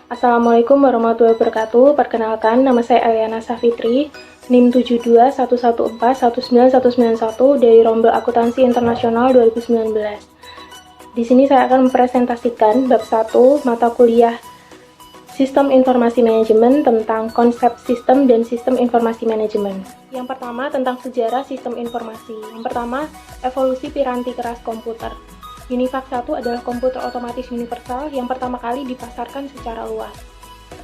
Assalamualaikum warahmatullahi wabarakatuh. Perkenalkan, nama saya Eliana Safitri, NIM 7211419191 dari Rombel Akuntansi Internasional 2019. Di sini saya akan mempresentasikan bab 1 mata kuliah Sistem Informasi Manajemen tentang konsep sistem dan sistem informasi manajemen. Yang pertama tentang sejarah sistem informasi. Yang pertama, evolusi piranti keras komputer. UNIVAC 1 adalah komputer otomatis universal yang pertama kali dipasarkan secara luas.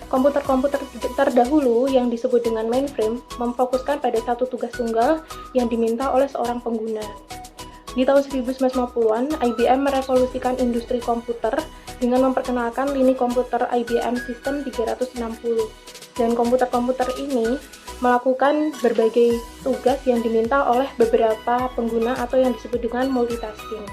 Komputer-komputer terdahulu yang disebut dengan mainframe memfokuskan pada satu tugas tunggal yang diminta oleh seorang pengguna. Di tahun 1950-an, IBM merevolusikan industri komputer dengan memperkenalkan lini komputer IBM System 360. Dan komputer-komputer ini melakukan berbagai tugas yang diminta oleh beberapa pengguna atau yang disebut dengan multitasking.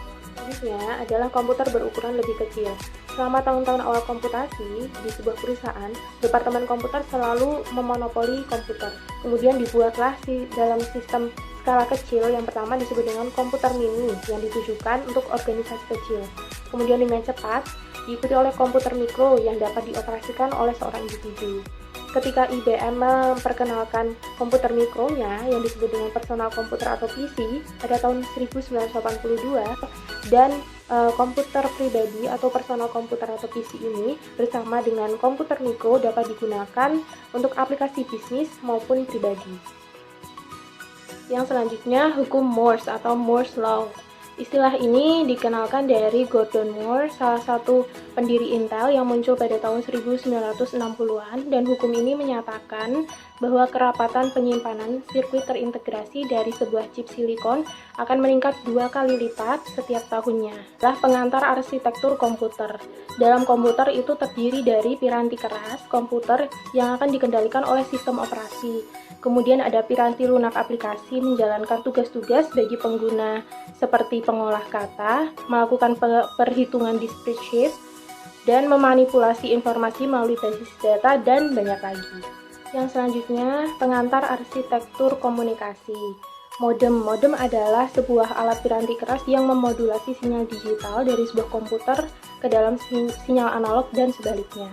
Selanjutnya adalah komputer berukuran lebih kecil. Selama tahun-tahun awal komputasi, di sebuah perusahaan, departemen komputer selalu memonopoli komputer. Kemudian dibuatlah dalam sistem skala kecil yang pertama disebut dengan komputer mini yang ditujukan untuk organisasi kecil. Kemudian dengan cepat, diikuti oleh komputer mikro yang dapat dioperasikan oleh seorang individu. Ketika IBM memperkenalkan komputer mikronya yang disebut dengan personal komputer atau PC pada tahun 1982, dan komputer pribadi atau personal komputer atau PC ini bersama dengan komputer mikro dapat digunakan untuk aplikasi bisnis maupun pribadi. Yang selanjutnya, hukum Morse atau Moore's Law. Istilah ini dikenalkan dari Gordon Moore, salah satu pendiri Intel yang muncul pada tahun 1960-an, dan hukum ini menyatakan bahwa kerapatan penyimpanan sirkuit terintegrasi dari sebuah chip silikon akan meningkat 2 kali lipat setiap tahunnya. Adalah pengantar arsitektur komputer. Dalam komputer itu terdiri dari piranti keras komputer yang akan dikendalikan oleh sistem operasi. Kemudian ada piranti lunak aplikasi menjalankan tugas-tugas bagi pengguna seperti pengolah kata, melakukan perhitungan di spreadsheet, dan memanipulasi informasi melalui basis data, dan banyak lagi. Yang selanjutnya, pengantar arsitektur komunikasi. Modem. Modem adalah sebuah alat piranti keras yang memodulasi sinyal digital dari sebuah komputer ke dalam sinyal analog dan sebaliknya.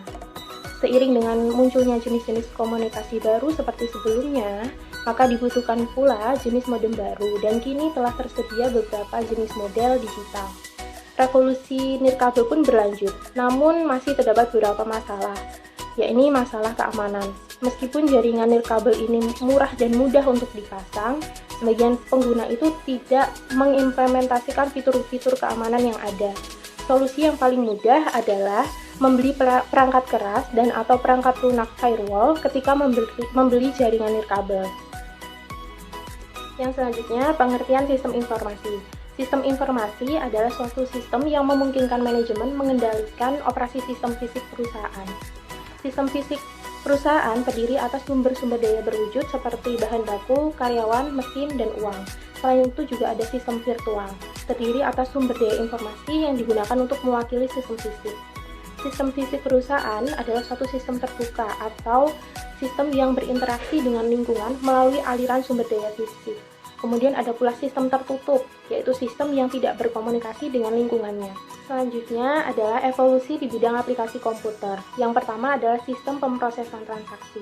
Seiring dengan munculnya jenis-jenis komunikasi baru seperti sebelumnya, maka dibutuhkan pula jenis modem baru, dan kini telah tersedia beberapa jenis model digital. Revolusi nirkabel pun berlanjut, namun masih terdapat beberapa masalah, yakni masalah keamanan. Meskipun jaringan nirkabel ini murah dan mudah untuk dipasang, sebagian pengguna itu tidak mengimplementasikan fitur-fitur keamanan yang ada. Solusi yang paling mudah adalah membeli perangkat keras dan atau perangkat lunak firewall ketika membeli jaringan nirkabel. Yang selanjutnya, pengertian sistem informasi. Sistem informasi adalah suatu sistem yang memungkinkan manajemen mengendalikan operasi sistem fisik perusahaan. Sistem fisik perusahaan terdiri atas sumber-sumber daya berwujud seperti bahan baku, karyawan, mesin, dan uang. Selain itu juga ada sistem virtual, terdiri atas sumber daya informasi yang digunakan untuk mewakili sistem fisik. Sistem fisik perusahaan adalah suatu sistem terbuka atau sistem yang berinteraksi dengan lingkungan melalui aliran sumber daya fisik. Kemudian ada pula sistem tertutup, yaitu sistem yang tidak berkomunikasi dengan lingkungannya. Selanjutnya adalah evolusi di bidang aplikasi komputer. Yang pertama adalah sistem pemrosesan transaksi.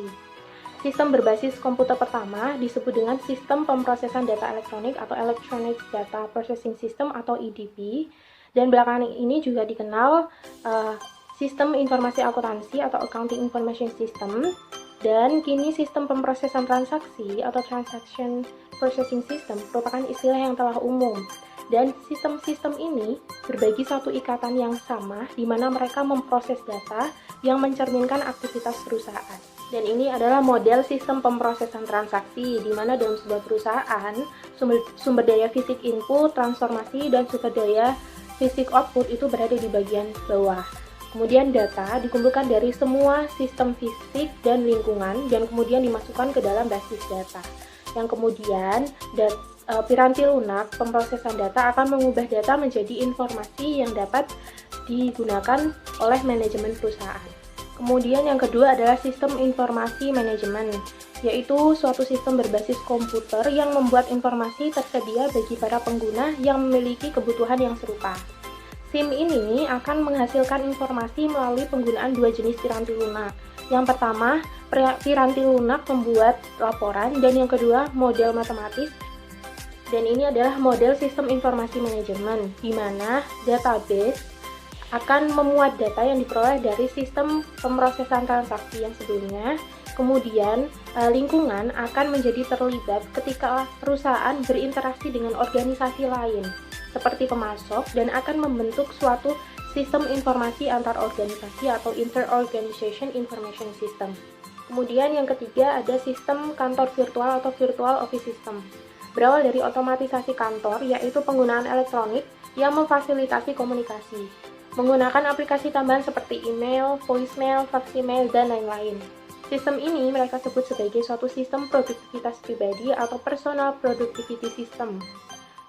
Sistem berbasis komputer pertama disebut dengan sistem pemrosesan data elektronik atau Electronic Data Processing System atau EDP, dan belakangan ini juga dikenal Sistem Informasi Akuntansi atau Accounting Information System, dan kini sistem pemrosesan transaksi atau Transaction Processing System merupakan istilah yang telah umum, dan sistem-sistem ini berbagi satu ikatan yang sama di mana mereka memproses data yang mencerminkan aktivitas perusahaan. Dan ini adalah model sistem pemrosesan transaksi di mana dalam sebuah perusahaan sumber daya fisik input, transformasi, dan sumber daya fisik output itu berada di bagian bawah. Kemudian data dikumpulkan dari semua sistem fisik dan lingkungan dan kemudian dimasukkan ke dalam basis data. Yang kemudian piranti lunak pemrosesan data akan mengubah data menjadi informasi yang dapat digunakan oleh manajemen perusahaan. Kemudian yang kedua adalah sistem informasi manajemen, yaitu suatu sistem berbasis komputer yang membuat informasi tersedia bagi para pengguna yang memiliki kebutuhan yang serupa. SIM ini akan menghasilkan informasi melalui penggunaan dua jenis piranti lunak. Yang pertama, piranti lunak membuat laporan, dan yang kedua, model matematis. Dan ini adalah model sistem informasi manajemen, di mana database akan memuat data yang diperoleh dari sistem pemrosesan transaksi yang sebelumnya. Kemudian, lingkungan akan menjadi terlibat ketika perusahaan berinteraksi dengan organisasi lain, seperti pemasok, dan akan membentuk suatu sistem informasi antar organisasi atau inter-organization information system. Kemudian yang ketiga ada sistem kantor virtual atau virtual office system. Berawal dari otomatisasi kantor, yaitu penggunaan elektronik yang memfasilitasi komunikasi, menggunakan aplikasi tambahan seperti email, voicemail, fax email, dan lain-lain. Sistem ini mereka sebut sebagai suatu sistem produktivitas pribadi atau personal productivity system.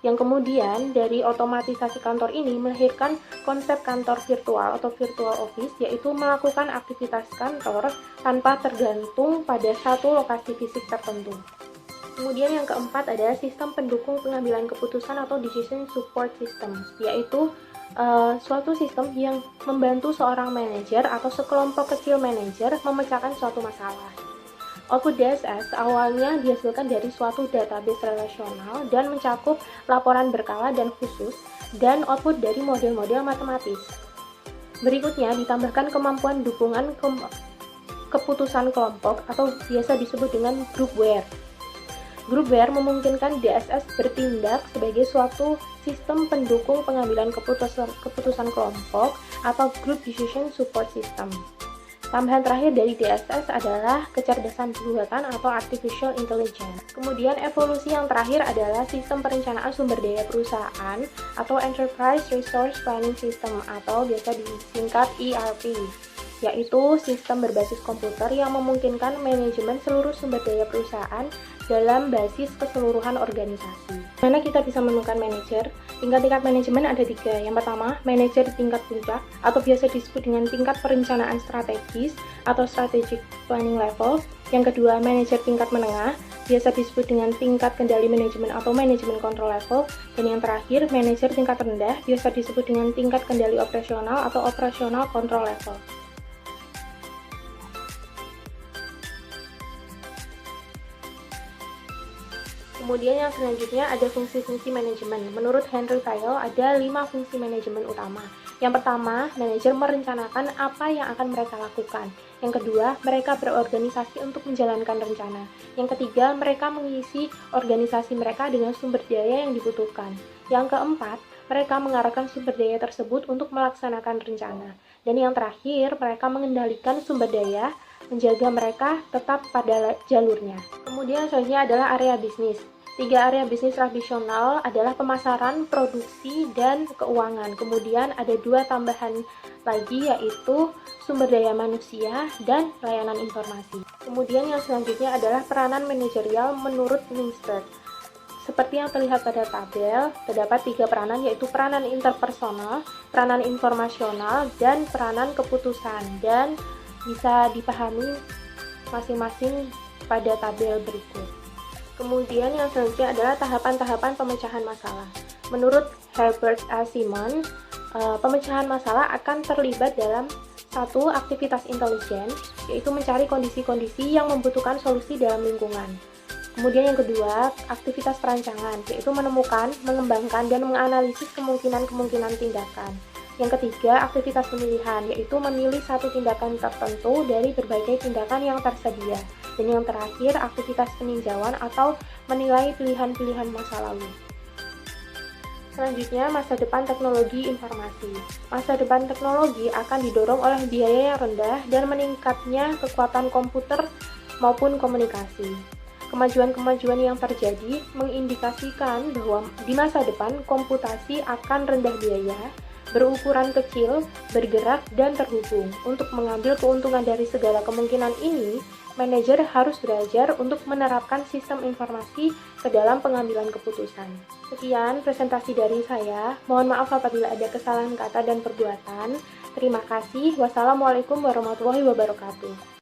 Yang kemudian dari otomatisasi kantor ini melahirkan konsep kantor virtual atau virtual office, yaitu melakukan aktivitas kantor tanpa tergantung pada satu lokasi fisik tertentu. Kemudian yang keempat adalah sistem pendukung pengambilan keputusan atau decision support system, yaitu suatu sistem yang membantu seorang manajer atau sekelompok kecil manajer memecahkan suatu masalah. Output DSS awalnya dihasilkan dari suatu database relasional dan mencakup laporan berkala dan khusus, dan output dari model-model matematis. Berikutnya ditambahkan kemampuan dukungan keputusan kelompok atau biasa disebut dengan groupware. Groupware memungkinkan DSS bertindak sebagai suatu sistem pendukung pengambilan keputusan kelompok atau Group Decision Support System. Tambahan terakhir dari DSS adalah kecerdasan buatan atau Artificial Intelligence. Kemudian evolusi yang terakhir adalah sistem perencanaan sumber daya perusahaan atau Enterprise Resource Planning System atau biasa disingkat ERP, yaitu sistem berbasis komputer yang memungkinkan manajemen seluruh sumber daya perusahaan dalam basis keseluruhan organisasi. Mana kita bisa menemukan manajer? Tingkat-tingkat manajemen ada 3. Yang pertama, manajer tingkat puncak atau biasa disebut dengan tingkat perencanaan strategis atau strategic planning level. Yang kedua, manajer tingkat menengah, biasa disebut dengan tingkat kendali manajemen atau manajemen control level. Dan yang terakhir, manajer tingkat rendah, biasa disebut dengan tingkat kendali operasional atau operational control level. Kemudian yang selanjutnya ada fungsi-fungsi manajemen. Menurut Henry Tayel ada 5 fungsi manajemen utama. Yang pertama, manajer merencanakan apa yang akan mereka lakukan. Yang kedua, mereka berorganisasi untuk menjalankan rencana. Yang ketiga, mereka mengisi organisasi mereka dengan sumber daya yang dibutuhkan. Yang keempat, mereka mengarahkan sumber daya tersebut untuk melaksanakan rencana. Dan yang terakhir, mereka mengendalikan sumber daya, menjaga mereka tetap pada jalurnya. Kemudian selanjutnya adalah area bisnis. 3 area bisnis tradisional adalah pemasaran, produksi, dan keuangan. Kemudian ada 2 tambahan lagi, yaitu sumber daya manusia dan layanan informasi. Kemudian yang selanjutnya adalah peranan manajerial menurut Mintzberg. Seperti yang terlihat pada tabel, terdapat 3 peranan, yaitu peranan interpersonal, peranan informasional, dan peranan keputusan, dan bisa dipahami masing-masing pada tabel berikut. Kemudian yang selanjutnya adalah tahapan-tahapan pemecahan masalah. Menurut Herbert A. Simon, pemecahan masalah akan terlibat dalam satu aktivitas intelijen, yaitu mencari kondisi-kondisi yang membutuhkan solusi dalam lingkungan. Kemudian yang kedua, aktivitas perancangan, yaitu menemukan, mengembangkan, dan menganalisis kemungkinan-kemungkinan tindakan. Yang ketiga, aktivitas pemilihan, yaitu memilih satu tindakan tertentu dari berbagai tindakan yang tersedia. Dan yang terakhir, aktivitas peninjauan atau menilai pilihan-pilihan masa lalu. Selanjutnya, masa depan teknologi informasi. Masa depan teknologi akan didorong oleh biaya yang rendah dan meningkatnya kekuatan komputer maupun komunikasi. Kemajuan-kemajuan yang terjadi mengindikasikan bahwa di masa depan komputasi akan rendah biaya, berukuran kecil, bergerak, dan terhubung. Untuk mengambil keuntungan dari segala kemungkinan ini, manajer harus belajar untuk menerapkan sistem informasi ke dalam pengambilan keputusan. Sekian presentasi dari saya. Mohon maaf apabila ada kesalahan kata dan perbuatan. Terima kasih. Wassalamualaikum warahmatullahi wabarakatuh.